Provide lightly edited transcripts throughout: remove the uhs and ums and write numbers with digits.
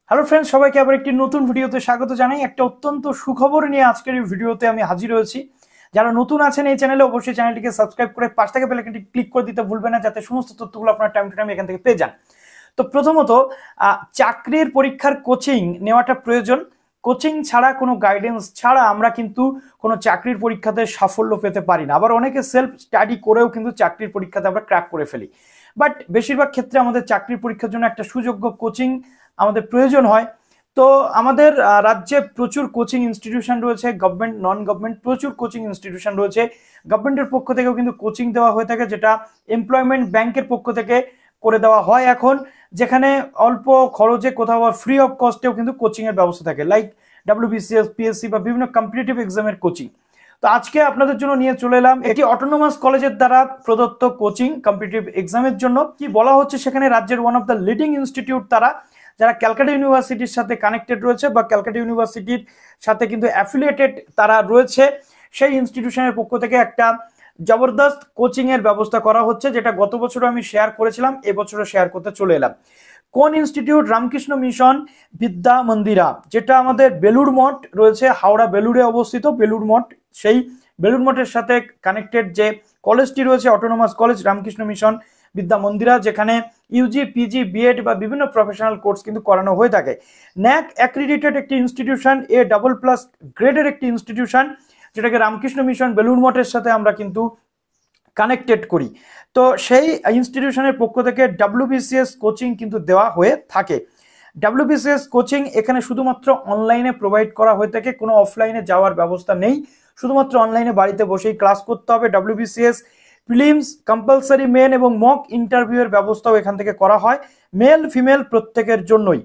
Hello friends, সবাইকে আবার একটি নতুন ভিডিওতে স্বাগত জানাই। একটা অত্যন্ত সুখবর নিয়ে আজকের এই ভিডিওতে আমি হাজির হয়েছি। যারা নতুন আছেন এই চ্যানেলে, অবশ্যই চ্যানেলটিকে সাবস্ক্রাইব করে পাশ থেকে বেল আইকনটি ক্লিক করে দিতে ভুলবেন না, যাতে সমস্ত তথ্যগুলো আপনার টাইম টু টাইম এখান থেকে পেয়ে যান। তো প্রথমত, চাকরির পরীক্ষার কোচিং নেওয়াটা প্রয়োজন। কোচিং ছাড়া, কোনো গাইডেন্স ছাড়া আমরা কিন্তু কোনো চাকরির পরীক্ষাতে সাফল্য পেতে পারি না। আবার অনেকে সেলফ স্টাডি করেও কিন্তু চাকরির পরীক্ষাতে আমরা ক্র্যাক করে ফেলি। বাট বেশিরভাগ ক্ষেত্রে আমাদের চাকরির পরীক্ষার জন্য একটা সুযোগ্য কোচিং আমাদের প্রয়োজন হয়। তো আমাদের রাজ্যে প্রচুর কোচিং ইনস্টিটিউশন রয়েছে, গভর্নমেন্ট নন গভর্নমেন্ট প্রচুর কোচিং ইনস্টিটিউশন রয়েছে। গভর্নমেন্টের পক্ষ থেকেও কিন্তু কোচিং দেওয়া হয়ে থাকে, যেটা এমপ্লয়মেন্ট ব্যাংকের পক্ষ থেকে করে দেওয়া হয় এখন, যেখানে অল্প খরচে কোথাও ফ্রি অফ কস্টেও কিন্তু কোচিং এর ব্যবস্থা থাকে, লাইক ডাব্লিউবিসিএস, পিএসসি বা বিভিন্ন কম্পিটিটিভ এক্সামের কোচিং। তো আজকে আপনাদের জন্য নিয়ে চলে এলাম এটি অটোনোমাস কলেজের দ্বারা প্রদত্ত কোচিং কম্পিটিটিভ এক্সামের জন্য। কি বলা হচ্ছে, সেখানে রাজ্যের one of the leading institute তারা, যারা ক্যালকাটা ইউনিভার্সিটির সাথে কানেক্টেড রয়েছে বা ক্যালকাটা ইউনিভার্সিটির সাথে কিন্তু অ্যাফিলিয়েটেড তারা রয়েছে, সেই ইনস্টিটিউশনের পক্ষ থেকে একটা জবরদস্ত কোচিং এর ব্যবস্থা করা হচ্ছে, যেটা গত বছর আমি শেয়ার করেছিলাম, এবছরও শেয়ার করতে চলে এলাম। কোন ইনস্টিটিউট? রামকৃষ্ণ মিশন বিদ্যা মন্দিরা, যেটা আমাদের বেলুড় মঠ রয়েছে, হাওড়া বেলুড়ে অবস্থিত বেলুড় মঠ। সেই বেলুড় মঠের সাথে কানেক্টেড যে কলেজটি রয়েছে, অটোনোমাস কলেজ রামকৃষ্ণ মিশন বিদ্যা মন্দিরা, যেখানে ইউজি, পিজি, বিএড বা বিভিন্ন প্রফেশনাল কোর্স কিন্তু করানো হয়ে থাকে। ন্যাক অ্যাক্রিডিটেড একটি ইনস্টিটিউশন, A++ গ্রেডের একটি ইনস্টিটিউশন, যেটাকে রামকৃষ্ণ মিশন বেলুড় মঠের সাথে আমরা কিন্তু কানেক্টেড করি। তো সেই ইনস্টিটিউশনের পক্ষ থেকে ডাব্লিউবিসিএস কোচিং কিন্তু দেওয়া হয়ে থাকে। ডাব্লিউবিসিএস কোচিং এখানে শুধুমাত্র অনলাইনে প্রোভাইড করা হয়ে থাকে, কোনো অফলাইনে যাওয়ার ব্যবস্থা নেই, শুধুমাত্র অনলাইনে বাড়িতে বসেই ক্লাস করতে হবে। ডাব্লিউবিসিএস প্রিলিমস, কম্পালসারি মেন এবং মক ইন্টারভিউ এর ব্যবস্থাও এখান থেকে করা হয়, মেল ফিমেল প্রত্যেকের জন্যই।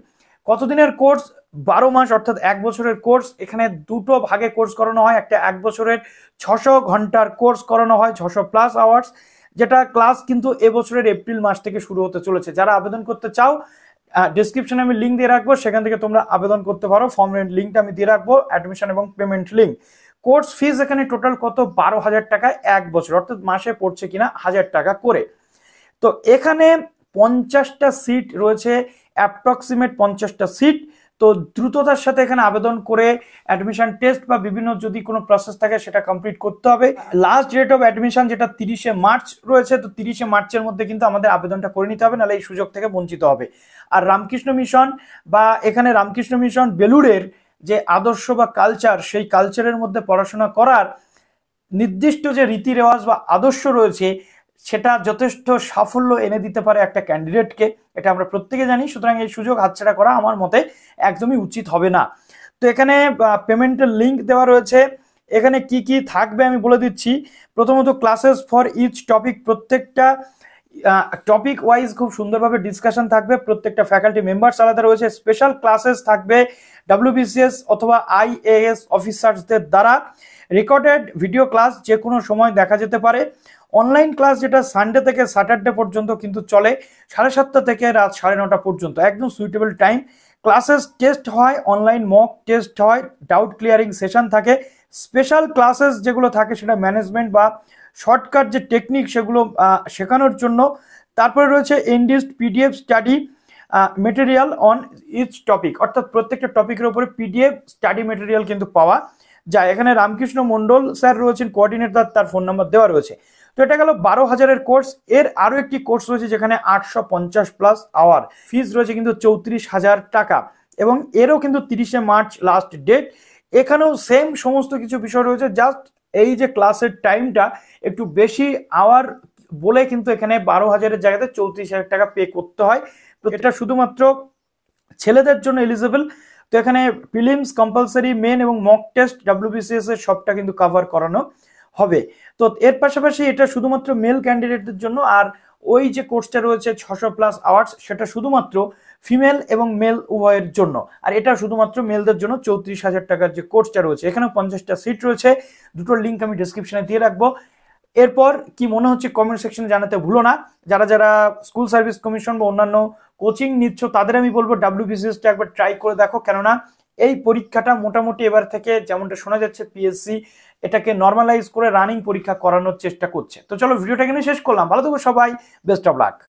কতদিনের কোর্স? 12 মাস, অর্থাৎ 1 বছরের কোর্স। এখানে দুটো ভাগে কোর্স করানো হয়, একটা 1 বছরের 600 ঘন্টার কোর্স করানো হয়, 600+ আওয়ার্স, যেটা ক্লাস কিন্তু এবছরের এপ্রিল মাস থেকে শুরু হতে চলেছে। যারা আবেদন করতে চাও, ডেসক্রিপশনে আমি লিঙ্ক দিয়ে রাখবো, সেখান থেকে তোমরা আবেদন করতে পারো। ফর্মের লিঙ্কটা আমি দিয়ে রাখবো, অ্যাডমিশন এবং পেমেন্ট লিঙ্ক। কোর্স ফিস এখানে টোটাল কত? 12,000 টাকা 1 বছর, অর্থাৎ মাসে পড়ছে কিনা 1000 টাকা করে। তো এখানে 50টা সিট রয়েছে, অ্যাপ্রক্সিমেট 50টা সিট। তো দ্রুততার সাথে এখানে আবেদন করে অ্যাডমিশন টেস্ট বা বিভিন্ন যদি কোনো প্রসেস থাকে সেটা কমপ্লিট করতে হবে। লাস্ট ডেট অফ অ্যাডমিশন যেটা 30শে মার্চ রয়েছে, তো 30শে মার্চের মধ্যে কিন্তু আমাদের আবেদনটা করে নিতে হবে, নাহলে এই সুযোগ থেকে বঞ্চিত হবে। আর রামকৃষ্ণ মিশন বা এখানে রামকৃষ্ণ মিশন বেলুড়ের যে আদর্শ বা কালচার, সেই কালচারের মধ্যে পড়াশোনা করার নির্দিষ্ট যে রীতি রেওয়াজ বা আদর্শ রয়েছে, সেটা যথেষ্ট সাফল্য এনে দিতে পারে একটা ক্যান্ডিডেটকে, এটা আমরা প্রত্যেকে জানি। সুতরাং এই সুযোগ হাতছাড়া করা আমার মতে একদমই উচিত হবে না। তো এখানে পেমেন্টের লিঙ্ক দেওয়া রয়েছে। এখানে কি কি থাকবে আমি বলে দিচ্ছি। প্রথমত, ক্লাসেস ফর ইচ টপিক, প্রত্যেকটা টপিক ওয়াইজ খুব সুন্দরভাবে ডিসকাশন থাকবে, প্রত্যেকটা ফ্যাকাল্টি মেম্বার্স আলাদা রয়েছে। স্পেশাল ক্লাসেস থাকবে ডাব্লিউবিসিএস অথবা IAS অফিসার্সদের দ্বারা। রেকর্ডেড ভিডিও ক্লাস যে কোনো সময় দেখা যেতে পারে। অনলাইন ক্লাস যেটা সানডে থেকে স্যাটারডে পর্যন্ত কিন্তু চলে, 7:30 থেকে রাত 9:30 পর্যন্ত, একদম সুইটেবল টাইম। ক্লাসেস টেস্ট হয়, অনলাইন মক টেস্ট হয়, ডাউট ক্লিয়ারিং সেশন থাকে। স্পেশাল ক্লাসেস যেগুলো থাকে সেটা ম্যানেজমেন্ট বা শর্টকাট যে টেকনিক সেগুলো শেখানোর জন্য। তারপরে রয়েছে এনডিস্ট PDF study material on each topic, অর্থাৎ প্রত্যেকটা টপিকের উপরে PDF স্টাডি মেটেরিয়াল কিন্তু পাওয়া যায়। এখানে রামকৃষ্ণ মন্ডল স্যার রয়েছেন কোঅর্ডিনেটর, তার ফোন নাম্বার দেওয়া রয়েছে। তো এটা গেল 12,000-এর কোর্স। এর আরো একটি কোর্স রয়েছে যেখানে 850+ আওয়ার, ফিস রয়েছে কিন্তু 34,000 টাকা, এবং এরও কিন্তু 30শে মার্চ লাস্ট ডেট। এখানেও সেম সমস্ত কিছু বিষয় রয়েছে, জাস্ট এই যে ক্লাসের টাইমটা একটু বেশি আওয়ার বলে কিন্তু এখানে 12,000-এর জায়গাতে 34,000 টাকা পে করতে হয়। তো এটা শুধুমাত্র ছেলেদের জন্য এলিজিবল। তো এখানে প্রিলিমস, কম্পালসারি মেন এবং মক টেস্ট ডাব্লিউবিসিএস এর সবটা কিন্তু কভার করানো হবে। তো এর পাশাপাশি এটা শুধুমাত্র মেল ক্যান্ডিডেটদের জন্য, আর ওই যে কোর্সটা রয়েছে 600+ আওয়ার্স, সেটা শুধুমাত্র ফিমেল এবং মেল উভয়ের জন্য। আর এটা শুধুমাত্র মেলদের জন্য 34,000 টাকার যে কোর্সটা রয়েছে। এখানে 50টা সিট রয়েছে, দুটোর লিঙ্ক আমি ডিসক্রিপশনে দিয়ে রাখবো। এরপর কি মনে হচ্ছে কমেন্ট সেকশনে জানাতে ভুলো না। যারা যারা স্কুল সার্ভিস কমিশন বা অন্যান্য কোচিং নিচ্ছ, তাদের আমি বলবো ডাব্লিউবিসিএসটা একবার ট্রাই করে দেখো, কেননা এই পরীক্ষাটা মোটামুটি এবার থেকে যেমনটা শোনা যাচ্ছে পিএসসি এটাকে নর্মালাইজ করে রানিং পরীক্ষা করানোর চেষ্টা করছে। তো চলো ভিডিওটা এখানে শেষ করলাম, ভালো থেকো সবাই, বেস্ট অফ লাক।